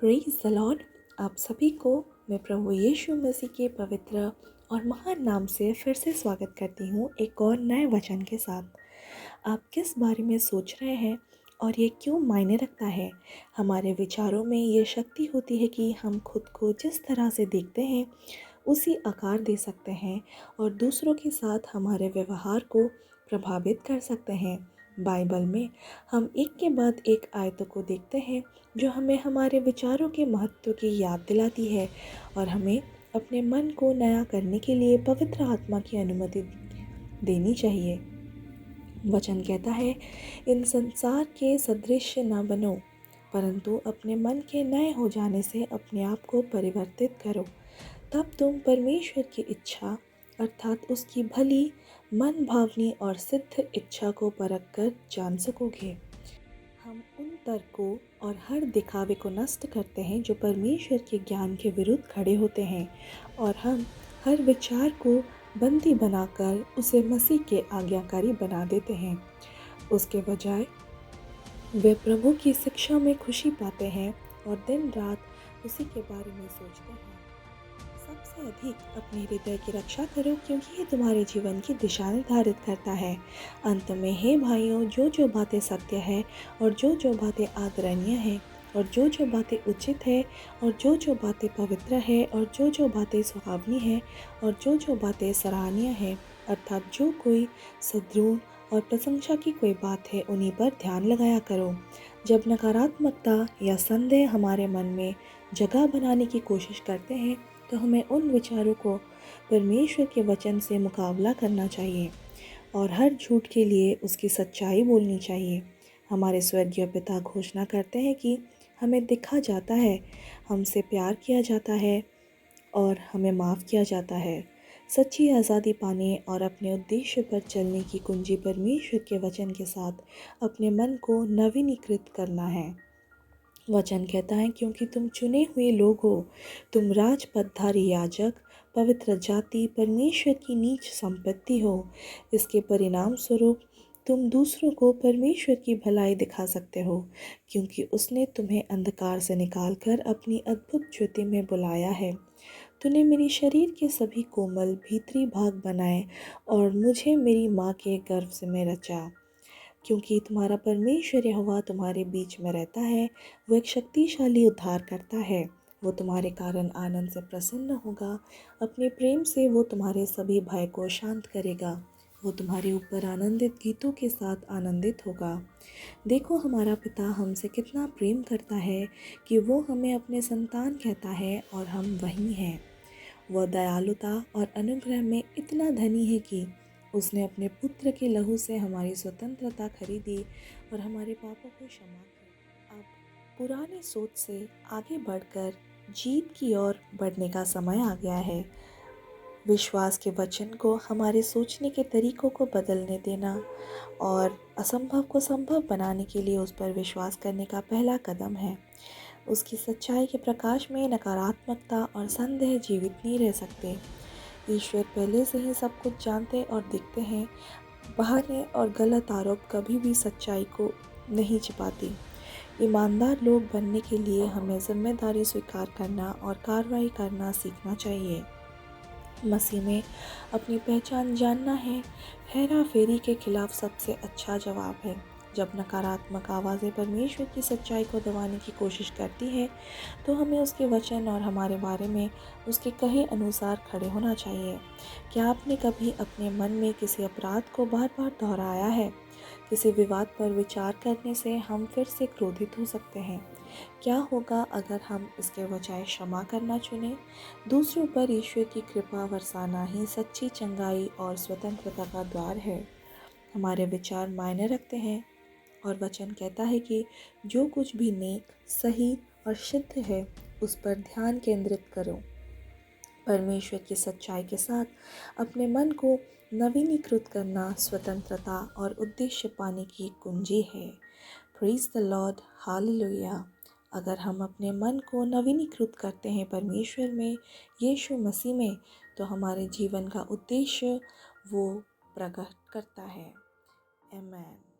Praise the Lord. आप सभी को मैं प्रभु यीशु मसीह के पवित्र और महान नाम से फिर से स्वागत करती हूँ एक और नए वचन के साथ। आप किस बारे में सोच रहे हैं और ये क्यों मायने रखता है? हमारे विचारों में ये शक्ति होती है कि हम खुद को जिस तरह से देखते हैं उसी आकार दे सकते हैं और दूसरों के साथ हमारे व्यवहार को प्रभावित कर सकते हैं। बाइबल में हम एक के बाद एक आयतों को देखते हैं जो हमें हमारे विचारों के महत्व की याद दिलाती है और हमें अपने मन को नया करने के लिए पवित्र आत्मा की अनुमति देनी चाहिए। वचन कहता है, इन संसार के सदृश न बनो, परंतु अपने मन के नए हो जाने से अपने आप को परिवर्तित करो। तब तुम परमेश्वर की इच्छा अर्थात उसकी भली, मन भावनी और सिद्ध इच्छा को परख कर जान सकोगे। हम उन तर्कों और हर दिखावे को नष्ट करते हैं जो परमेश्वर के ज्ञान के विरुद्ध खड़े होते हैं और हम हर विचार को बंदी बनाकर उसे मसीह के आज्ञाकारी बना देते हैं। उसके बजाय वे प्रभु की शिक्षा में खुशी पाते हैं और दिन रात उसी के बारे में सोचते हैं। सबसे अधिक अपने हृदय की रक्षा करो, क्योंकि ये तुम्हारे जीवन की दिशा निर्धारित करता है। अंत में हे भाइयों, जो बातें सत्य है और जो बातें आदरणीय है और जो बातें उचित है और जो बातें पवित्र है और जो बातें सुहावनी है और जो बातें सराहनीय है, अर्थात जो कोई सद्गुण और प्रशंसा की कोई बात है, उन्हीं पर ध्यान लगाया करो। जब नकारात्मकता या संदेह हमारे मन में जगह बनाने की कोशिश करते हैं तो हमें उन विचारों को परमेश्वर के वचन से मुकाबला करना चाहिए और हर झूठ के लिए उसकी सच्चाई बोलनी चाहिए। हमारे स्वर्गीय पिता घोषणा करते हैं कि हमें देखा जाता है, हमसे प्यार किया जाता है और हमें माफ़ किया जाता है। सच्ची आज़ादी पाने और अपने उद्देश्य पर चलने की कुंजी परमेश्वर के वचन के साथ अपने मन को नवीनीकृत करना है। वचन कहता है, क्योंकि तुम चुने हुए लोग हो, तुम राजपदधारी याजक, पवित्र जाति, परमेश्वर की नीच संपत्ति हो। इसके परिणाम स्वरूप तुम दूसरों को परमेश्वर की भलाई दिखा सकते हो, क्योंकि उसने तुम्हें अंधकार से निकालकर अपनी अद्भुत ज्योति में बुलाया है। तूने मेरे शरीर के सभी कोमल भीतरी भाग बनाए और मुझे मेरी माँ के गर्भ से में रचा। क्योंकि तुम्हारा परमेश्वर यहोवा तुम्हारे बीच में रहता है, वो एक शक्तिशाली उद्धार करता है। वो तुम्हारे कारण आनंद से प्रसन्न होगा, अपने प्रेम से वो तुम्हारे सभी भय को शांत करेगा। वो तुम्हारे ऊपर आनंदित गीतों के साथ आनंदित होगा। देखो, हमारा पिता हमसे कितना प्रेम करता है कि वो हमें अपने संतान कहता है और हम वही हैं। वह दयालुता और अनुग्रह में इतना धनी है कि उसने अपने पुत्र के लहू से हमारी स्वतंत्रता खरीदी और हमारे पापों को क्षमा किया। अब पुरानी सोच से आगे बढ़कर जीत की ओर बढ़ने का समय आ गया है। विश्वास के वचन को हमारे सोचने के तरीकों को बदलने देना और असंभव को संभव बनाने के लिए उस पर विश्वास करने का पहला कदम है। उसकी सच्चाई के प्रकाश में नकारात्मकता और संदेह जीवित नहीं रह सकते। ईश्वर पहले से ही सब कुछ जानते और देखते हैं। बहाने और गलत आरोप कभी भी सच्चाई को नहीं छिपाती। ईमानदार लोग बनने के लिए हमें जिम्मेदारी स्वीकार करना और कार्रवाई करना सीखना चाहिए। मसीह में अपनी पहचान जानना है हेरा फेरी के खिलाफ सबसे अच्छा जवाब है। जब नकारात्मक आवाज़ें परमेश्वर की सच्चाई को दबाने की कोशिश करती है तो हमें उसके वचन और हमारे बारे में उसके कहे अनुसार खड़े होना चाहिए। क्या आपने कभी अपने मन में किसी अपराध को बार बार दोहराया है? किसी विवाद पर विचार करने से हम फिर से क्रोधित हो सकते हैं। क्या होगा अगर हम इसके बजाय क्षमा करना चुनें? दूसरों पर ईश्वर की कृपा बरसाना ही सच्ची चंगाई और स्वतंत्रता का द्वार है। हमारे विचार मायने रखते हैं और वचन कहता है कि जो कुछ भी नेक, सही और शुद्ध है उस पर ध्यान केंद्रित करो। परमेश्वर की सच्चाई के साथ अपने मन को नवीनीकृत करना स्वतंत्रता और उद्देश्य पाने की कुंजी है। Praise the Lord, hallelujah. अगर हम अपने मन को नवीनीकृत करते हैं परमेश्वर में, यीशु मसीह में, तो हमारे जीवन का उद्देश्य वो प्रकट करता है। आमीन।